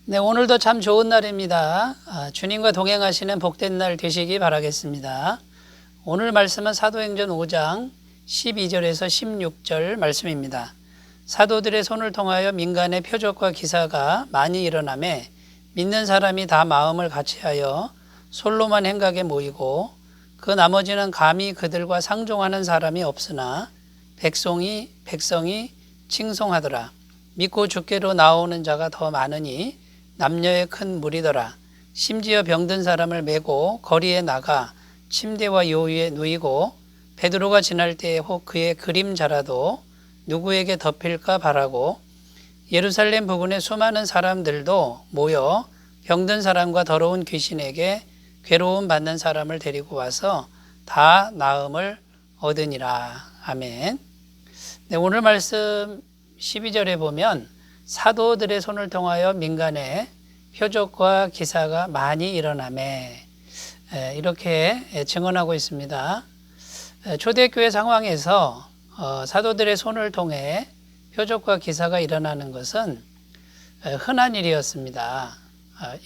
네, 오늘도 참 좋은 날입니다. 주님과 동행하시는 복된 날 되시기 바라겠습니다. 오늘 말씀은 사도행전 5장 12절에서 16절 말씀입니다. 사도들의 손을 통하여 민간의 표적과 기사가 많이 일어나매 믿는 사람이 다 마음을 같이하여 솔로만 행각에 모이고 그 나머지는 감히 그들과 상종하는 사람이 없으나 백성이 칭송하더라. 믿고 주께로 나오는 자가 더 많으니 남녀의 큰 무리더라. 심지어 병든 사람을 메고 거리에 나가 침대와 요위에 누이고 베드로가 지날 때에 혹 그의 그림자라도 누구에게 덮일까 바라고 예루살렘 부근에 수많은 사람들도 모여 병든 사람과 더러운 귀신에게 괴로움 받는 사람을 데리고 와서 다 나음을 얻으니라. 아멘. 네, 오늘 말씀 12절에 보면 사도들의 손을 통하여 민간에 표적과 기사가 많이 일어나매 이렇게 증언하고 있습니다. 초대교회 상황에서 사도들의 손을 통해 표적과 기사가 일어나는 것은 흔한 일이었습니다.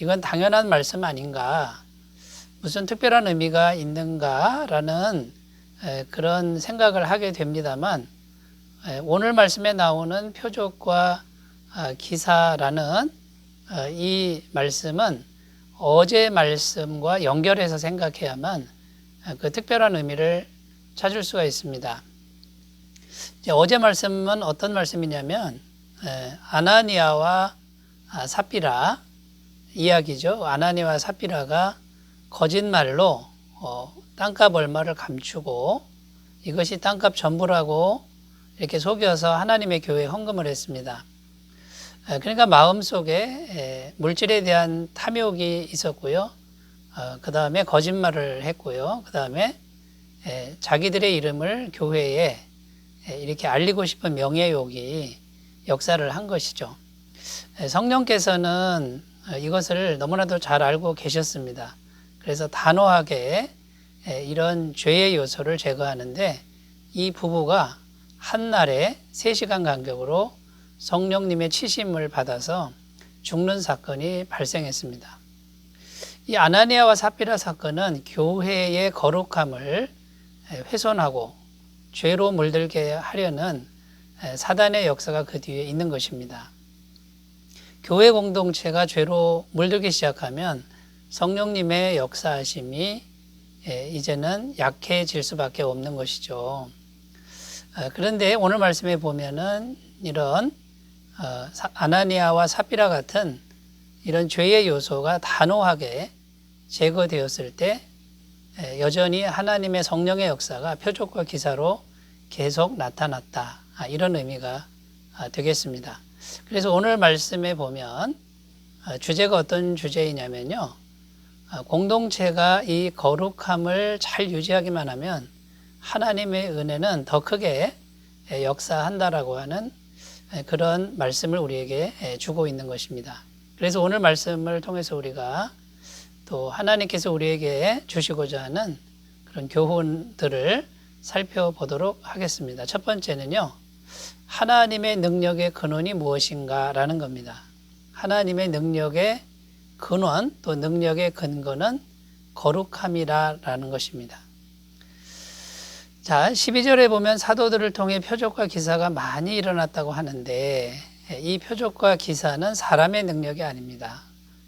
이건 당연한 말씀 아닌가, 무슨 특별한 의미가 있는가라는 그런 생각을 하게 됩니다만, 오늘 말씀에 나오는 표적과 기사라는 이 말씀은 어제 말씀과 연결해서 생각해야만 그 특별한 의미를 찾을 수가 있습니다. 어제 말씀은 어떤 말씀이냐면 아나니아와 삽비라 이야기죠. 아나니아와 삽비라가 거짓말로 땅값 얼마를 감추고 이것이 땅값 전부라고 이렇게 속여서 하나님의 교회에 헌금을 했습니다. 그러니까 마음속에 물질에 대한 탐욕이 있었고요. 그 다음에 거짓말을 했고요. 그 다음에 자기들의 이름을 교회에 이렇게 알리고 싶은 명예욕이 역사를 한 것이죠. 성령께서는 이것을 너무나도 잘 알고 계셨습니다. 그래서 단호하게 이런 죄의 요소를 제거하는데 이 부부가 한날에 3시간 간격으로 성령님의 치심을 받아서 죽는 사건이 발생했습니다. 이 아나니아와 삽비라 사건은 교회의 거룩함을 훼손하고 죄로 물들게 하려는 사단의 역사가 그 뒤에 있는 것입니다. 교회 공동체가 죄로 물들기 시작하면 성령님의 역사하심이 이제는 약해질 수밖에 없는 것이죠. 그런데 오늘 말씀에 보면은 이런 아나니아와 삽비라 같은 이런 죄의 요소가 단호하게 제거되었을 때 여전히 하나님의 성령의 역사가 표적과 기사로 계속 나타났다. 이런 의미가 되겠습니다. 그래서 오늘 말씀에 보면 주제가 어떤 주제이냐면요. 공동체가 이 거룩함을 잘 유지하기만 하면 하나님의 은혜는 더 크게 역사한다라고 하는 그런 말씀을 우리에게 주고 있는 것입니다. 그래서 오늘 말씀을 통해서 우리가 또 하나님께서 우리에게 주시고자 하는 그런 교훈들을 살펴보도록 하겠습니다. 첫 번째는요, 하나님의 능력의 근원이 무엇인가라는 겁니다. 하나님의 능력의 근원, 또 능력의 근거는 거룩함이라는 것입니다. 자, 12절에 보면 사도들을 통해 표적과 기사가 많이 일어났다고 하는데 이 표적과 기사는 사람의 능력이 아닙니다.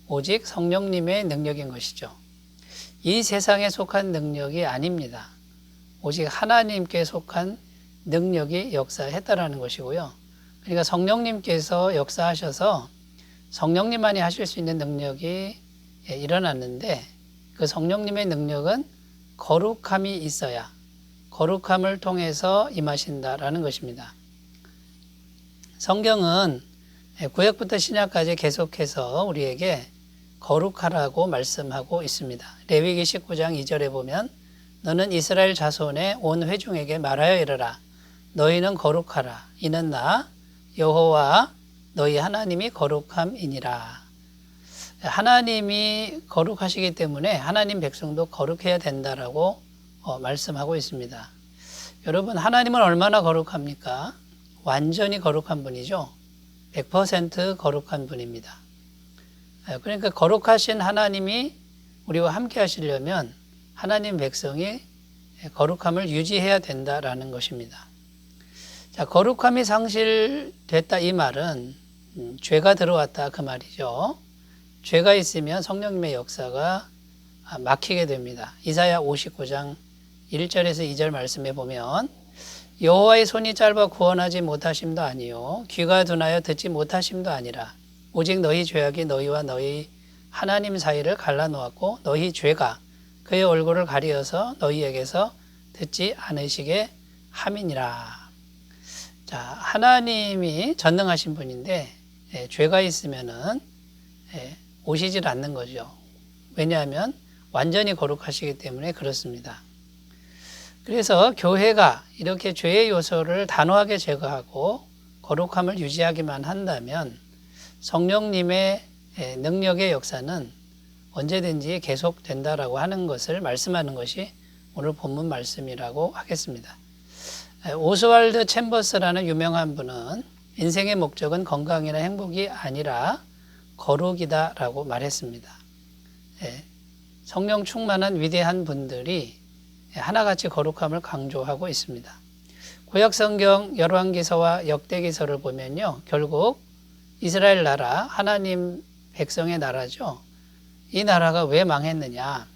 오직 성령님의 능력인 것이죠. 이 세상에 속한 능력이 아닙니다. 오직 하나님께 속한 능력이 역사했다라는 것이고요. 그러니까 성령님께서 역사하셔서 성령님만이 하실 수 있는 능력이 일어났는데 그 성령님의 능력은 거룩함이 있어야 거룩함을 통해서 임하신다라는 것입니다. 성경은 구약부터 신약까지 계속해서 우리에게 거룩하라고 말씀하고 있습니다. 레위기 19장 2절에 보면 너는 이스라엘 자손의 온 회중에게 말하여 이르라. 너희는 거룩하라. 이는 나 여호와 너희 하나님이 거룩함이니라. 하나님이 거룩하시기 때문에 하나님 백성도 거룩해야 된다라고 말씀하고 있습니다. 여러분, 하나님은 얼마나 거룩합니까? 완전히 거룩한 분이죠. 100% 거룩한 분입니다. 그러니까 거룩하신 하나님이 우리와 함께 하시려면 하나님 백성이 거룩함을 유지해야 된다라는 것입니다. 자, 거룩함이 상실됐다 이 말은 죄가 들어왔다 그 말이죠. 죄가 있으면 성령님의 역사가 막히게 됩니다. 이사야 59장 1절에서 2절 말씀에 보면 여호와의 손이 짧아 구원하지 못하심도 아니요 귀가 둔하여 듣지 못하심도 아니라 오직 너희 죄악이 너희와 너희 하나님 사이를 갈라놓았고 너희 죄가 그의 얼굴을 가리어서 너희에게서 듣지 않으시게 함이니라. 자, 하나님이 전능하신 분인데 죄가 있으면은 오시질 않는 거죠. 왜냐하면 완전히 거룩하시기 때문에 그렇습니다. 그래서 교회가 이렇게 죄의 요소를 단호하게 제거하고 거룩함을 유지하기만 한다면 성령님의 능력의 역사는 언제든지 계속된다라고 하는 것을 말씀하는 것이 오늘 본문 말씀이라고 하겠습니다. 오스왈드 챔버스라는 유명한 분은 인생의 목적은 건강이나 행복이 아니라 거룩이다라고 말했습니다. 성령 충만한 위대한 분들이 하나같이 거룩함을 강조하고 있습니다. 구약성경 열왕기서와 역대기서를 보면요, 결국 이스라엘 나라, 하나님 백성의 나라죠. 이 나라가 왜 망했느냐?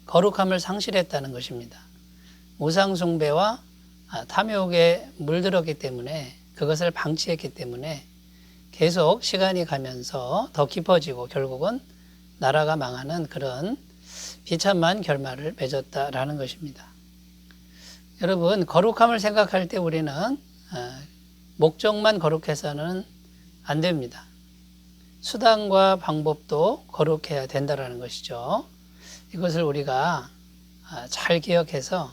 거룩함을 상실했다는 것입니다. 우상숭배와 탐욕에 물들었기 때문에, 그것을 방치했기 때문에 계속 시간이 가면서 더 깊어지고 결국은 나라가 망하는 그런 비참한 결말을 맺었다라는 것입니다. 여러분, 거룩함을 생각할 때 우리는 목적만 거룩해서는 안 됩니다. 수단과 방법도 거룩해야 된다는 것이죠. 이것을 우리가 잘 기억해서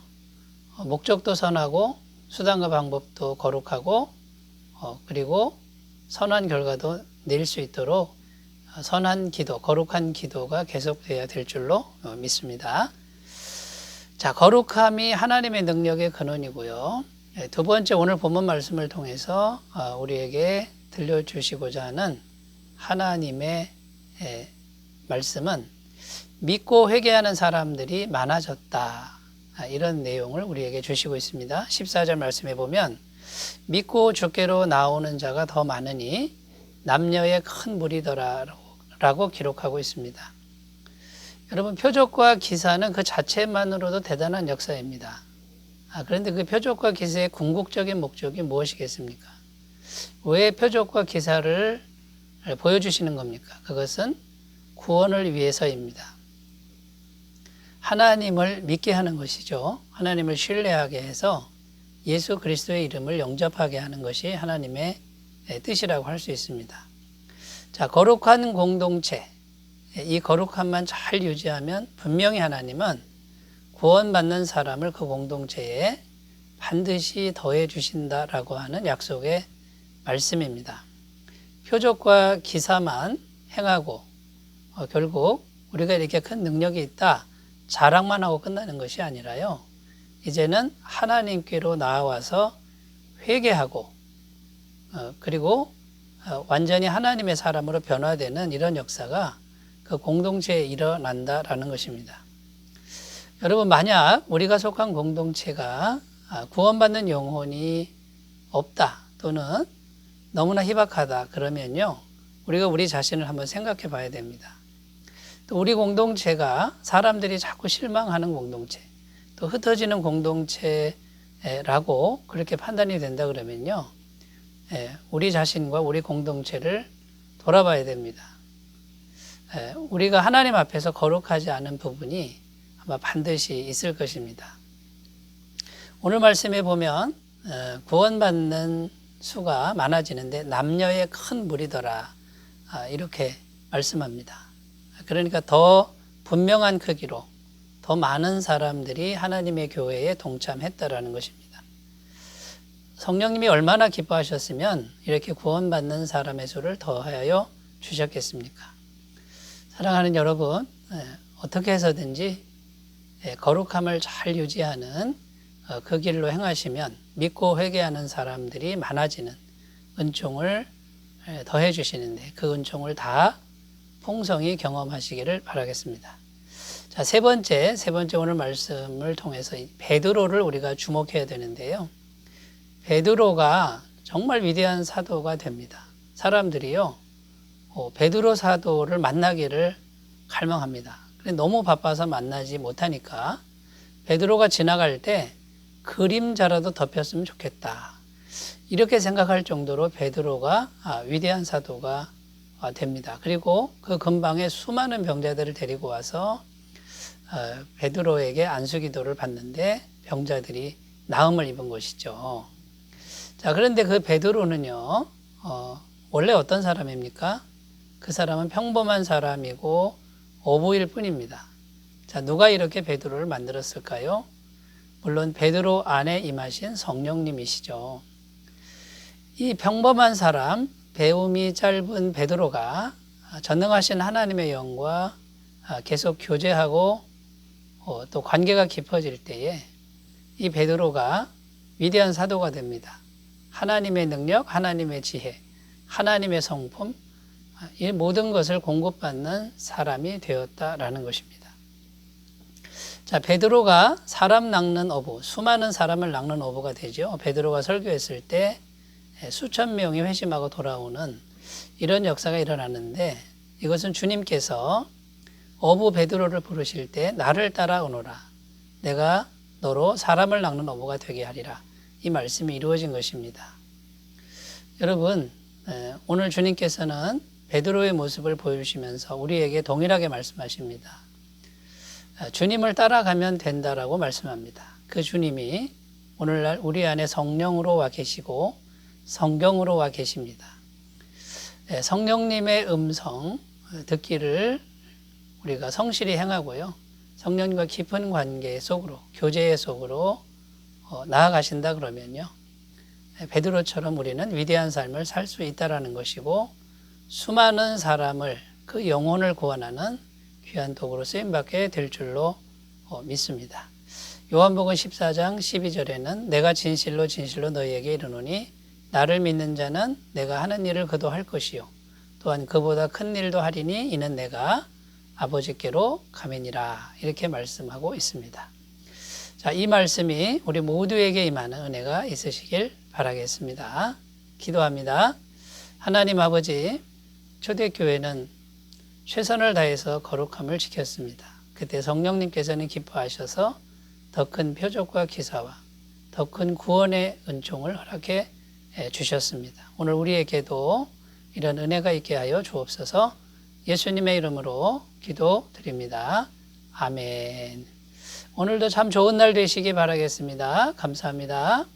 목적도 선하고 수단과 방법도 거룩하고 그리고 선한 결과도 낼 수 있도록 선한 기도, 거룩한 기도가 계속돼야 될 줄로 믿습니다. 자, 거룩함이 하나님의 능력의 근원이고요. 두 번째, 오늘 본문 말씀을 통해서 우리에게 들려주시고자 하는 하나님의 말씀은 믿고 회개하는 사람들이 많아졌다. 이런 내용을 우리에게 주시고 있습니다. 14절 말씀에 보면 믿고 주께로 나오는 자가 더 많으니 남녀의 큰 무리더라라고 기록하고 있습니다. 여러분, 표적과 기사는 그 자체만으로도 대단한 역사입니다. 그런데 그 표적과 기사의 궁극적인 목적이 무엇이겠습니까? 왜 표적과 기사를 보여주시는 겁니까? 그것은 구원을 위해서입니다. 하나님을 믿게 하는 것이죠. 하나님을 신뢰하게 해서 예수 그리스도의 이름을 영접하게 하는 것이 하나님의 뜻이라고 할 수 있습니다. 자, 거룩한 공동체, 이 거룩함만 잘 유지하면 분명히 하나님은 구원받는 사람을 그 공동체에 반드시 더해 주신다라고 하는 약속의 말씀입니다. 표적과 기사만 행하고 결국 우리가 이렇게 큰 능력이 있다 자랑만 하고 끝나는 것이 아니라요, 이제는 하나님께로 나아와서 회개하고 그리고 완전히 하나님의 사람으로 변화되는 이런 역사가 그 공동체에 일어난다라는 것입니다. 여러분, 만약 우리가 속한 공동체가 구원받는 영혼이 없다 또는 너무나 희박하다 그러면요, 우리가 우리 자신을 한번 생각해 봐야 됩니다. 또 우리 공동체가 사람들이 자꾸 실망하는 공동체, 또 흩어지는 공동체라고 그렇게 판단이 된다 그러면요, 우리 자신과 우리 공동체를 돌아봐야 됩니다. 우리가 하나님 앞에서 거룩하지 않은 부분이 아마 반드시 있을 것입니다. 오늘 말씀에 보면 구원받는 수가 많아지는데 남녀의 큰 무리더라, 이렇게 말씀합니다. 그러니까 더 분명한 크기로 더 많은 사람들이 하나님의 교회에 동참했다라는 것입니다. 성령님이 얼마나 기뻐하셨으면 이렇게 구원받는 사람의 수를 더하여 주셨겠습니까? 사랑하는 여러분, 어떻게 해서든지 거룩함을 잘 유지하는 그 길로 행하시면 믿고 회개하는 사람들이 많아지는 은총을 더해 주시는데 그 은총을 다 풍성히 경험하시기를 바라겠습니다. 자, 세 번째 오늘 말씀을 통해서 베드로를 우리가 주목해야 되는데요. 베드로가 정말 위대한 사도가 됩니다. 사람들이요, 베드로 사도를 만나기를 갈망합니다. 너무 바빠서 만나지 못하니까 베드로가 지나갈 때 그림자라도 덮였으면 좋겠다. 이렇게 생각할 정도로 베드로가 위대한 사도가 됩니다. 그리고 그 근방에 수많은 병자들을 데리고 와서 베드로에게 안수기도를 받는데 병자들이 나음을 입은 것이죠. 자, 그런데 그 베드로는요, 원래 어떤 사람입니까? 그 사람은 평범한 사람이고 어부일 뿐입니다. 자, 누가 이렇게 베드로를 만들었을까요? 물론 베드로 안에 임하신 성령님이시죠. 이 평범한 사람, 배움이 짧은 베드로가 전능하신 하나님의 영과 계속 교제하고 또 관계가 깊어질 때에 이 베드로가 위대한 사도가 됩니다. 하나님의 능력, 하나님의 지혜, 하나님의 성품, 이 모든 것을 공급받는 사람이 되었다라는 것입니다. 자, 베드로가 사람 낚는 어부, 수많은 사람을 낚는 어부가 되죠. 베드로가 설교했을 때 수천 명이 회심하고 돌아오는 이런 역사가 일어났는데, 이것은 주님께서 어부 베드로를 부르실 때 나를 따라 오너라, 내가 너로 사람을 낚는 어부가 되게 하리라, 이 말씀이 이루어진 것입니다. 여러분, 오늘 주님께서는 베드로의 모습을 보여주시면서 우리에게 동일하게 말씀하십니다. 주님을 따라가면 된다라고 말씀합니다. 그 주님이 오늘날 우리 안에 성령으로 와 계시고 성경으로 와 계십니다. 성령님의 음성 듣기를 우리가 성실히 행하고요, 성령님과 깊은 관계 속으로, 교제 속으로 나아가신다 그러면요, 베드로처럼 우리는 위대한 삶을 살 수 있다라는 것이고, 수많은 사람을, 그 영혼을 구원하는 귀한 도구로 쓰임받게 될 줄로 믿습니다. 요한복음 14장 12절에는 내가 진실로 진실로 너희에게 이르노니 나를 믿는 자는 내가 하는 일을 그도 할 것이요 또한 그보다 큰 일도 하리니 이는 내가 아버지께로 가매니라, 이렇게 말씀하고 있습니다. 자, 이 말씀이 우리 모두에게 임하는 은혜가 있으시길 바라겠습니다. 기도합니다. 하나님 아버지, 초대교회는 최선을 다해서 거룩함을 지켰습니다. 그때 성령님께서는 기뻐하셔서 더 큰 표적과 기사와 더 큰 구원의 은총을 허락해 주셨습니다. 오늘 우리에게도 이런 은혜가 있게 하여 주옵소서. 예수님의 이름으로 기도드립니다. 아멘. 오늘도 참 좋은 날 되시기 바라겠습니다. 감사합니다.